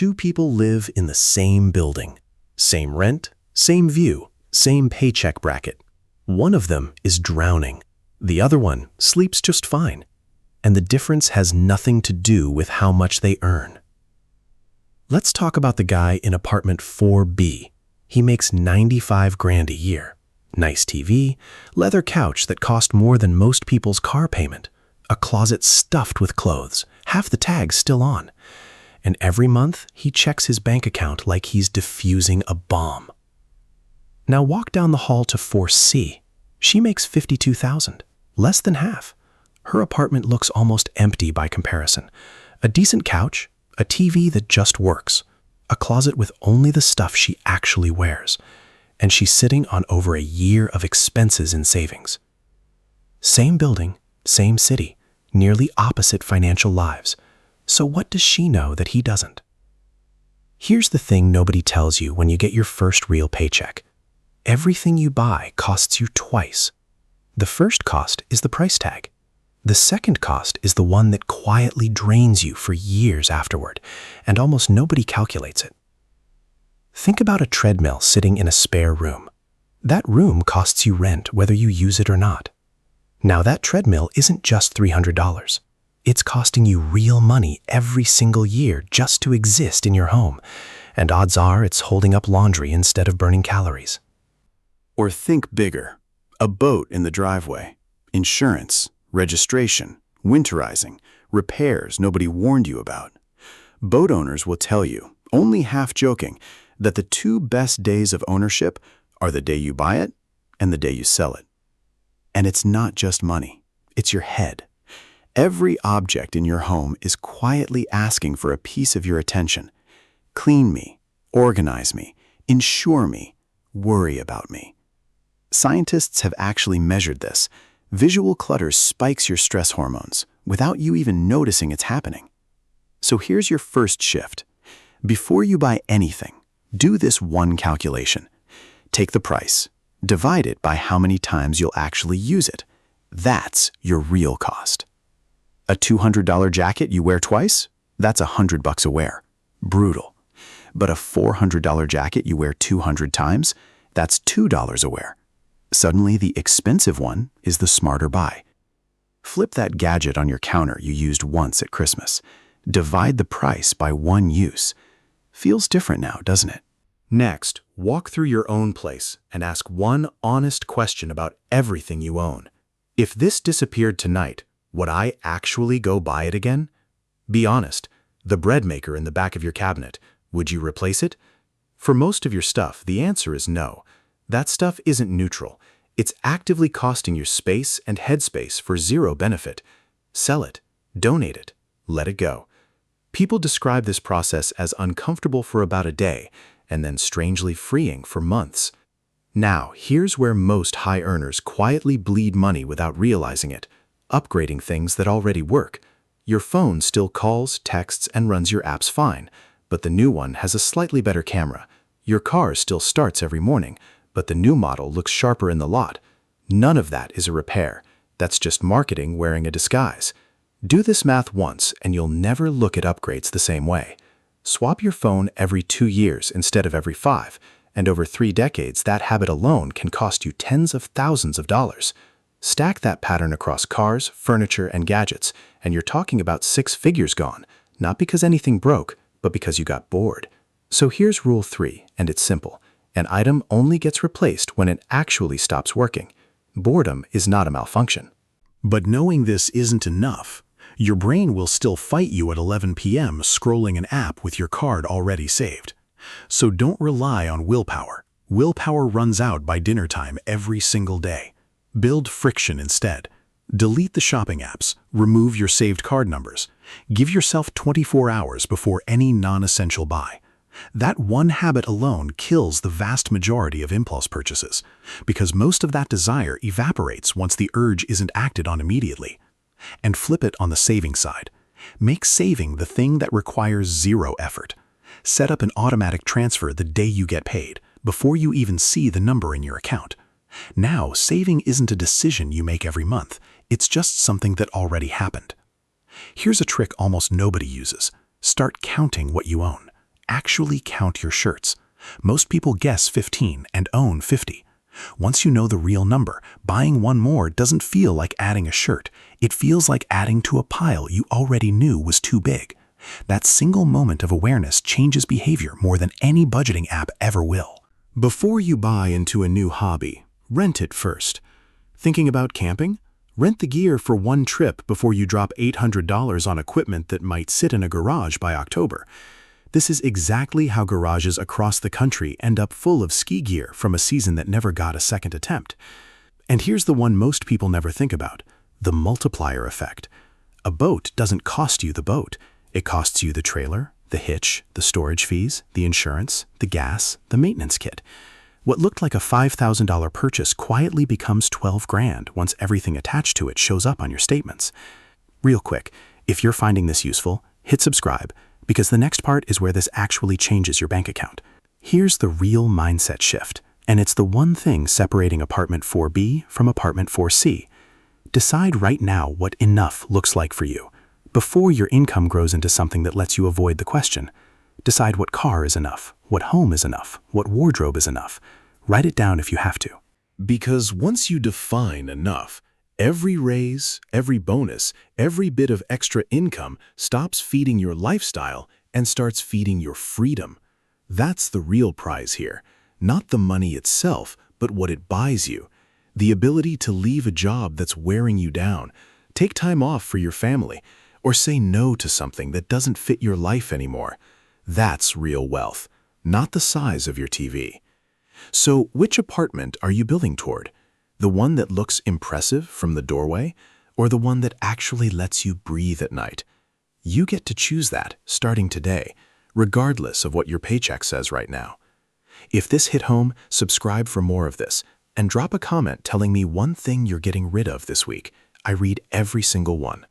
Two people live in the same building. Same rent, same view, same paycheck bracket. One of them is drowning. The other one sleeps just fine. And the difference has nothing to do with how much they earn. Let's talk about the guy in apartment 4B. He makes 95 grand a year. Nice TV, leather couch that cost more than most people's car payment, a closet stuffed with clothes, half the tags still on. And every month, he checks his bank account like he's defusing a bomb. Now walk down the hall to 4C. She makes 52,000, less than half. Her apartment looks almost empty by comparison. A decent couch, a TV that just works, a closet with only the stuff she actually wears, and she's sitting on over a year of expenses in savings. Same building, same city, nearly opposite financial lives. So what does she know that he doesn't? Here's the thing nobody tells you when you get your first real paycheck. Everything you buy costs you twice. The first cost is the price tag. The second cost is the one that quietly drains you for years afterward, and almost nobody calculates it. Think about a treadmill sitting in a spare room. That room costs you rent whether you use it or not. Now that treadmill isn't just $300. It's costing you real money every single year just to exist in your home, and odds are it's holding up laundry instead of burning calories. Or think bigger. A boat in the driveway, insurance, registration, winterizing, repairs nobody warned you about. Boat owners will tell you, only half joking, that the two best days of ownership are the day you buy it and the day you sell it. And it's not just money, it's your head. Every object in your home is quietly asking for a piece of your attention. Clean me, organize me, insure me, worry about me. Scientists have actually measured this. Visual clutter spikes your stress hormones without you even noticing it's happening. So here's your first shift. Before you buy anything, do this one calculation. Take the price, divide it by how many times you'll actually use it. That's your real cost. A $200 jacket you wear twice? That's $100 a wear. Brutal. But a $400 jacket you wear 200 times? That's $2 a wear. Suddenly, the expensive one is the smarter buy. Flip that gadget on your counter you used once at Christmas. Divide the price by one use. Feels different now, doesn't it? Next, walk through your own place and ask one honest question about everything you own. If this disappeared tonight, would I actually go buy it again? Be honest. The bread maker in the back of your cabinet, would you replace it? For most of your stuff, the answer is no. That stuff isn't neutral. It's actively costing you space and headspace for zero benefit. Sell it, donate it, let it go. People describe this process as uncomfortable for about a day and then strangely freeing for months. Now, here's where most high earners quietly bleed money without realizing it. Upgrading things that already work. Your phone still calls, texts, and runs your apps fine, but the new one has a slightly better camera. Your car still starts every morning, but the new model looks sharper in the lot. None of that is a repair. That's just marketing wearing a disguise. Do this math once and you'll never look at upgrades the same way. Swap your phone every 2 years instead of every 5, and over 3 decades that habit alone can cost you tens of thousands of dollars. Stack that pattern across cars, furniture, and gadgets, and you're talking about 6 figures gone, not because anything broke, but because you got bored. So here's rule 3, and it's simple. An item only gets replaced when it actually stops working. Boredom is not a malfunction. But knowing this isn't enough. Your brain will still fight you at 11 p.m. scrolling an app with your card already saved. So don't rely on willpower. Willpower runs out by dinner time every single day. Build friction instead. Delete the shopping apps. Remove your saved card numbers. Give yourself 24 hours before any non-essential buy. That one habit alone kills the vast majority of impulse purchases, because most of that desire evaporates once the urge isn't acted on immediately. And flip it on the saving side. Make saving the thing that requires zero effort. Set up an automatic transfer the day you get paid, before you even see the number in your account. Now, saving isn't a decision you make every month, it's just something that already happened. Here's a trick almost nobody uses. Start counting what you own. actually count your shirts. Most people guess 15 and own 50. Once you know the real number, buying one more doesn't feel like adding a shirt. It feels like adding to a pile you already knew was too big. That single moment of awareness changes behavior more than any budgeting app ever will. Before you buy into a new hobby, rent it first. Thinking about camping? Rent the gear for one trip before you drop $800 on equipment that might sit in a garage by October. This is exactly how garages across the country end up full of ski gear from a season that never got a second attempt. And here's the one most people never think about: the multiplier effect. A boat doesn't cost you the boat. It costs you the trailer, the hitch, the storage fees, the insurance, the gas, the maintenance kit. What looked like a $5,000 purchase quietly becomes $12 grand once everything attached to it shows up on your statements. Real quick, if you're finding this useful, hit subscribe, because the next part is where this actually changes your bank account. Here's the real mindset shift, and it's the one thing separating apartment 4B from apartment 4C. Decide right now what enough looks like for you, before your income grows into something that lets you avoid the question. Decide what car is enough, what home is enough, what wardrobe is enough. Write it down if you have to. Because once you define enough, every raise, every bonus, every bit of extra income stops feeding your lifestyle and starts feeding your freedom. That's the real prize here. Not the money itself, but what it buys you. The ability to leave a job that's wearing you down, take time off for your family, or say no to something that doesn't fit your life anymore. That's real wealth, not the size of your TV. So which apartment are you building toward? The one that looks impressive from the doorway, or the one that actually lets you breathe at night? You get to choose that starting today, regardless of what your paycheck says right now. If this hit home, subscribe for more of this, and drop a comment telling me one thing you're getting rid of this week. I read every single one.